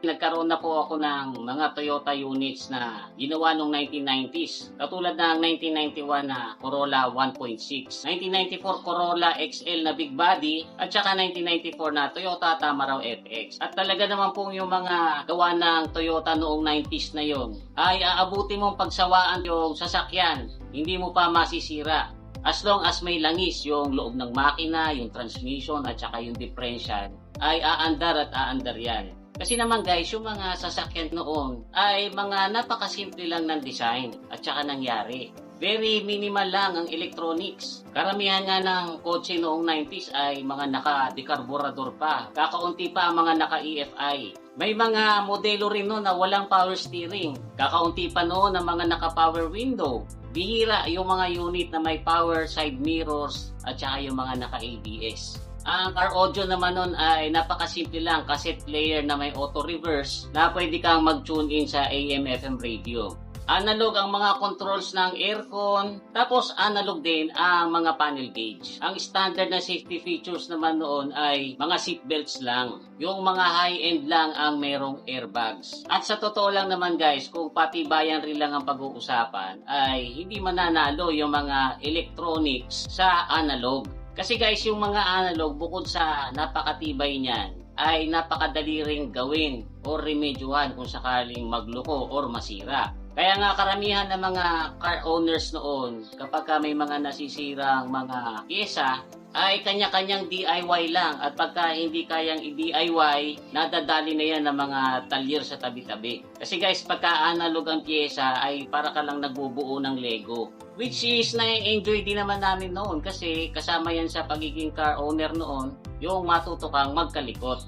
Nagkaroon na po ako ng mga Toyota units na ginawa noong 1990s. Katulad ng 1991 na Corolla 1.6, 1994 Corolla XL na big body, at saka 1994 na Toyota Tamaraw FX. At talaga naman po yung mga gawa ng Toyota noong 90s na yon ay aabuti mong pagsawaan yung sasakyan. Hindi mo pa masisira. As long as may langis yung loob ng makina, yung transmission at saka yung differential, ay aandar at aandar yan. Kasi naman guys, yung mga sasakyan noon ay mga napakasimple lang ng design at saka nangyari. Very minimal lang ang electronics. Karamihan nga ng kotse noong 90s ay mga naka-decarburador pa. Kakaunti pa ang mga naka-EFI. May mga modelo rin noon na walang power steering. Kakaunti pa noon ang mga naka-power window. Bihira yung mga unit na may power side mirrors at saka yung mga naka-ABS. Ang car audio naman nun ay napakasimple lang, cassette player na may auto reverse na pwede kang mag-tune in sa AM/FM radio. Analog ang mga controls ng aircon, tapos analog din ang mga panel gauge. Ang standard na safety features naman noon ay mga seatbelts lang. Yung mga high-end lang ang merong airbags. At sa totoo lang naman guys, kung patibayan rin lang ang pag-uusapan, ay hindi mananalo yung mga electronics sa analog. Kasi guys, yung mga analog, bukod sa napakatibay niyan, ay napakadali ring gawin o remedyohan kung sakaling magloko or masira. Kaya nga karamihan ng mga car owners noon, kapag may mga nasisirang mga pyesa, ay kanya-kanyang DIY lang. At pagka hindi kayang i-DIY, nadadali na yan ng mga talyer sa tabi-tabi. Kasi guys, pagka analog ang pyesa, ay para ka lang nagbubuo ng Lego. Which is na-enjoy din naman namin noon kasi kasama yan sa pagiging car owner noon, yung matuto kang magkalikot.